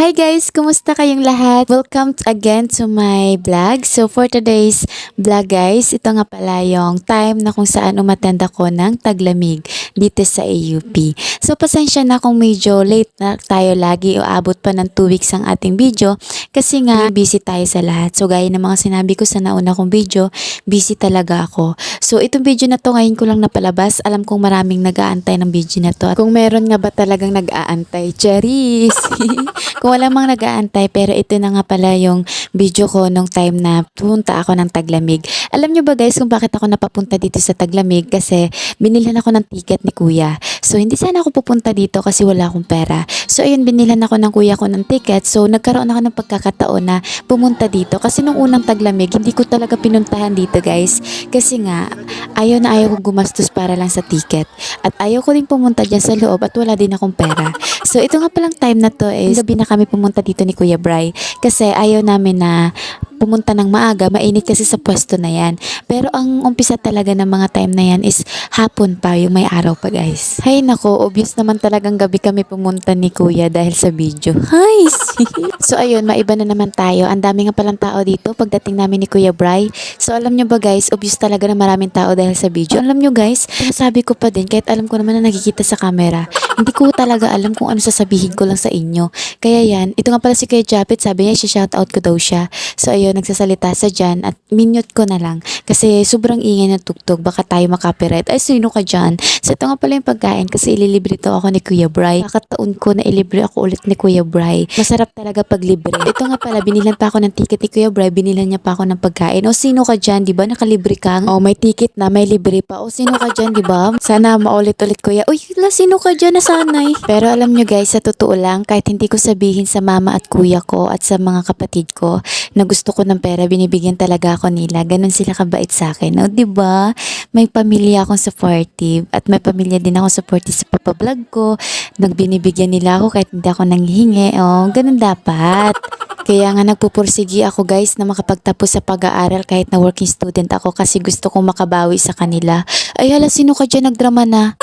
Hi guys! Kumusta kayong lahat? Welcome again to my vlog. So for today's vlog guys, ito nga pala yung time na kung saan umattend ako ng taglamig dito sa AUP. So pasensya na kung medyo late na tayo lagi o abot pa ng 2 weeks ang ating video kasi nga busy tayo sa lahat. So gaya ng mga sinabi ko sa nauna kong video, busy talaga ako. So itong video na to ngayon ko lang napalabas. Alam kong maraming nag-aantay ng video na to. At kung meron nga ba talagang nag-aantay, cherries! Kung wala mang nag-aantay, pero ito na nga pala yung video ko nung time na pumunta ako ng Taglamig. Alam nyo ba guys kung bakit ako napapunta dito sa Taglamig? Kasi binilhan ako ng ticket ni kuya. So hindi sana ako pupunta dito kasi wala akong pera. So ayun, binilhan ako ng kuya ko ng ticket. So nagkaroon ako ng pagkakataon na pumunta dito. Kasi nung unang Taglamig, hindi ko talaga pinuntahan dito guys. Kasi nga, ayaw na ayaw kong gumastos para lang sa ticket. At ayaw ko din pumunta dyan sa loob at wala din akong pera. So ito nga palang time na to is gabi na kami pumunta dito ni Kuya Bry kasi ayaw namin na pumunta ng maaga, mainit kasi sa pwesto na yan. Pero ang umpisa talaga ng mga time na yan is hapon pa, yung may araw pa guys. Hay nako, obvious naman talagang gabi kami pumunta ni Kuya dahil sa video. Hi! So ayun, maiba na naman tayo. Ang dami nga palang tao dito pagdating namin ni Kuya Bry. So alam nyo ba guys, obvious talaga na maraming tao dahil sa video. Alam nyo guys, sabi ko pa din, kahit alam ko naman na nakikita sa camera, hindi ko talaga alam kung ano sasabihin ko lang sa inyo. Kaya yan, ito nga pala si Kuya Japet, sabi niya, shoutout ko daw siya. So ayun, nagsasalita sa dyan at minute ko na lang kasi sobrang ingay ng tugtog, baka tayo makapiright. Ay, sino ka dyan? So ito nga pala yung pagkain kasi ililibre to ako ni Kuya Bry. Kakataon ko na ilibre ako ulit ni Kuya Bry. Masarap talaga pag libre. Ito nga pala, binilan pa ako ng ticket ni Kuya Bry, binilan niya pa ako ng pagkain. O sino ka dyan, di ba? Nakalibre kang. O may ticket na, may libre pa. O sino ka dyan, di ba? Sana maulit-ulit Kuya. Uy, sino ka dyan? Nasanay. Pero alam nyo guys, sa totoo lang, kahit hindi ko sabihin sa mama at kuya ko at sa mga kapatid ko na gusto ko ng pera, binibigyan talaga ako nila. Ganon sila kabait sa akin. O, diba? May pamilya akong supportive at may pamilya din ako supportive sa papablog ko. Nagbinibigyan nila ako kahit hindi ako nanghihingi. O, ganon dapat. Kaya nga nagpupursigi ako guys na makapagtapos sa pag-aaral kahit na working student ako kasi gusto kong makabawi sa kanila. Ay hala, sino ka dyan nagdrama na?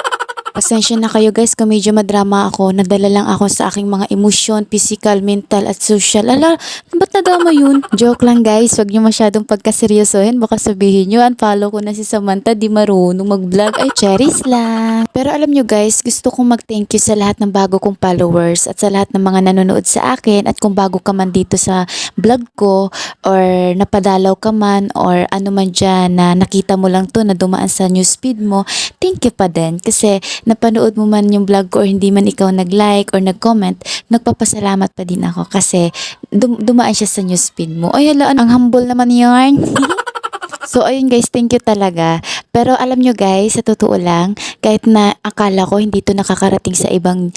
Pasensya na kayo guys kung medyo madrama ako. Nadala lang ako sa aking mga emosyon, physical, mental at social. Ala, ba't nadama yun? Joke lang guys, wag nyo masyadong pagkaseryosohin. Baka sabihin nyo, unfollow ko na si Samantha, di marunong mag-vlog. Ay, cherries lang. Pero alam nyo guys, gusto kong mag-thank you sa lahat ng bago kong followers at sa lahat ng mga nanonood sa akin. At kung bago ka man dito sa vlog ko or napadalaw ka man or ano man dyan na nakita mo lang to na dumaan sa newsfeed mo, thank you pa din kasi napanood mo man yung vlog ko or hindi man ikaw nag-like or nag-comment, nagpapasalamat pa din ako kasi dumaan siya sa newsfeed mo. Ay hala, ang humble naman yarn. So ayun guys, thank you talaga. Pero alam nyo guys, sa totoo lang, kahit na akala ko hindi to nakakarating sa ibang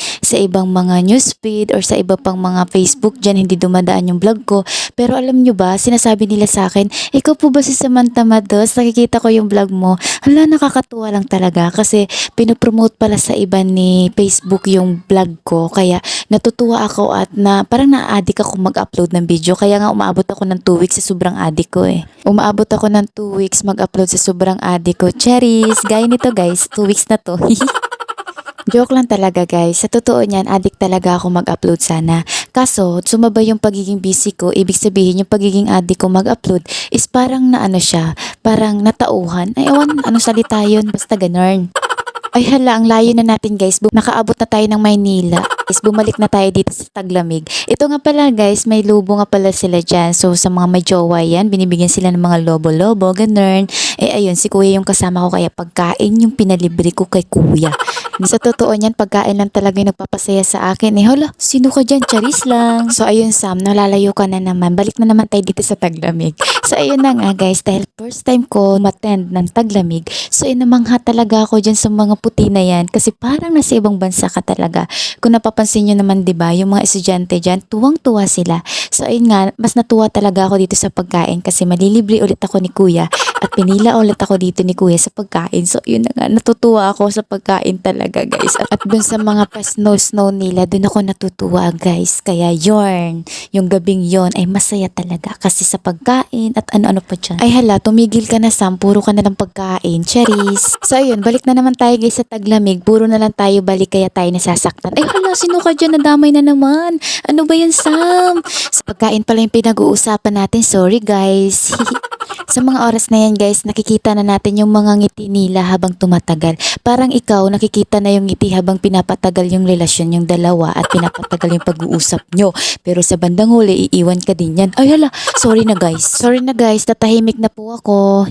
mga newsfeed or sa iba pang mga Facebook dyan, hindi dumadaan yung vlog ko. Pero alam nyo ba, sinasabi nila sa akin, ikaw po ba si Samantha Mados? Nakikita ko yung vlog mo. Hala, nakakatuwa lang talaga kasi pinopromote pala sa iba ni Facebook yung vlog ko. Kaya natutuwa ako at parang na-addict ako mag-upload ng video. Kaya nga umaabot ako ng 2 weeks sa sobrang addict ko eh. Umaabot ako ng 2 weeks mag-upload sa sobrang addict ko. Cherries! Gaya nito guys, 2 weeks na to. Joke lang talaga guys. Sa totoo niyan, addict talaga ako mag-upload sana. Kaso, sumabay yung pagiging busy ko. Ibig sabihin, yung pagiging addict ko mag-upload is parang na ano siya, parang natauhan. Ay, ewan, anong salita yun? Basta ganun. Ay hala, ang layo na natin guys. Nakaabot na tayo ng Maynila. Guys, bumalik na tayo dito sa Taglamig. Ito nga pala guys, may lubo nga pala sila dyan. So sa mga may jowa yan, binibigyan sila ng mga lobo-lobo, ganun. Eh ayun, si kuya yung kasama ko kaya pagkain yung pinalibre ko kay kuya. Sa totoo niyan, pagkain lang talaga yung nagpapasaya sa akin. Eh hala, sino ka dyan? Charis lang. So ayun Sam, nalalayo ka na naman. Balik na naman tayo dito sa Taglamig. So ayun na nga guys, dahil first time ko umattend ng Taglamig. So namangha talaga ako dyan sa mga puti na yan kasi parang nasa ibang bansa ka talaga. Kung napapansin nyo naman, 'di ba, yung mga estudyante dyan, tuwang-tuwa sila. So ayun nga, mas natuwa talaga ako dito sa pagkain kasi malilibre ulit ako ni kuya At pinila ulit ako dito ni kuya sa pagkain. So yun na nga, natutuwa ako sa pagkain talaga guys. At dun sa mga pa-snow nila, dun ako natutuwa guys. Kaya yorn, yung gabing yon ay masaya talaga. Kasi sa pagkain at ano-ano pa dyan. Ay hala, tumigil ka na Sam, puro ka na ng pagkain. Charis. So ayun, balik na naman tayo guys sa taglamig. Puro na lang tayo balik kaya tayo nasasaktan. Ay hala, sino ka dyan? Nadamay na naman. Ano ba yan Sam? Sa pagkain pala yung pinag-uusapan natin. Sorry guys. Sa mga oras na yan guys, nakikita na natin yung mga ngiti nila habang tumatagal. Parang ikaw, nakikita na yung ngiti habang pinapatagal yung relasyon yung dalawa at pinapatagal yung pag-uusap nyo. Pero sa bandang huli, iiwan ka din yan. Ay hala, sorry na guys. Sorry na guys, tatahimik na po ako.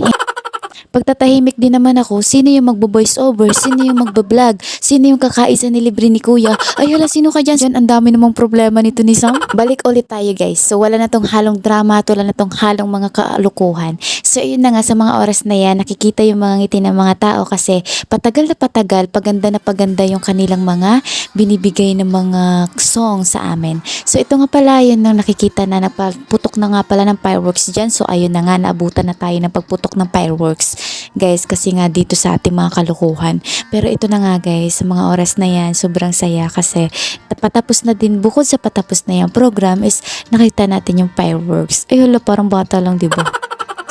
Pagtatahimik din naman ako, sino yung magbo-voice over? Sino yung magbo-vlog? Sino yung kakaisa ni libre ni kuya? Ay hala, sino ka dyan? Yan, ang dami namang problema nito ni Sam. Balik ulit tayo guys. So wala na tong halong drama, wala na tong halong mga kaalukuhan. So yun na nga, sa mga oras na yan, nakikita yung mga ngiti ng mga tao kasi patagal na patagal, paganda na paganda yung kanilang mga binibigay ng mga song sa amin. So ito nga pala yun nang nakikita na putok na nga pala ng fireworks dyan. So ayun na nga, naabutan na tayo ng pagputok ng fireworks guys kasi nga dito sa ating mga kalukuhan. Pero ito na nga guys, sa mga oras na yan sobrang saya kasi patapos na din, bukod sa patapos na yung program is nakita natin yung fireworks. Ay hala, parang bata lang diba?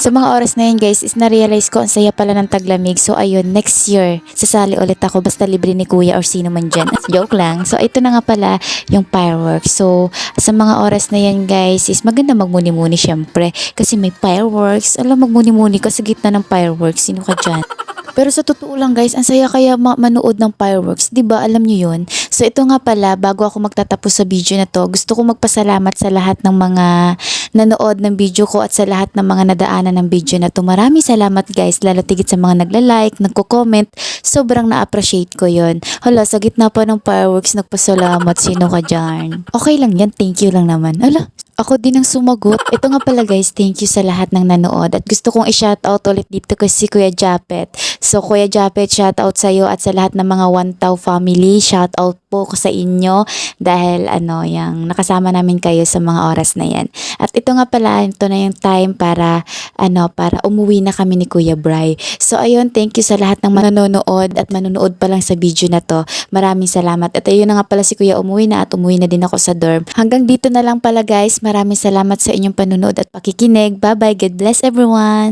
Sa mga oras na yan guys is na-realize ko ang saya pala ng taglamig. So ayun, next year sasali ulit ako basta libre ni kuya or sino man dyan. Joke lang. So ito na nga pala yung fireworks. So sa mga oras na yan guys is maganda magmuni-muni syempre. Kasi may fireworks. Alam, magmuni-muni ka sa gitna ng fireworks. Sino ka dyan? Pero sa totoo lang guys, ang saya kaya manood ng fireworks, 'di ba? Alam niyo 'yun. So ito nga pala, bago ako magtatapos sa video na 'to, gusto ko magpasalamat sa lahat ng mga nanood ng video ko at sa lahat ng mga nadaanan ng video na 'to. Maraming salamat guys, lalo tigit sa mga nagla-like, nagko-comment. Sobrang na-appreciate ko 'yon. Hala, sa gitna pa ng fireworks, nagpasalamat. Sino ka diyan? Okay lang 'yan, thank you lang naman. Hala, ako din ang sumagot. Ito nga pala guys, thank you sa lahat ng nanood. At gusto kong i-shoutout ulit dito kasi Kuya Japet. So Kuya Japet, shoutout sa iyo at sa lahat ng mga One Tao family. Shoutout po ko sa inyo dahil yung nakasama namin kayo sa mga oras na yan. At ito nga pala, ito na yung time para umuwi na kami ni Kuya Bry. So ayun, thank you sa lahat ng manonood at manonood pa lang sa video na to. Maraming salamat. At ayun na nga pala si Kuya umuwi na at umuwi na din ako sa dorm. Hanggang dito na lang pala guys. Maraming salamat sa inyong panunood at pakikinig. Bye-bye. God bless everyone.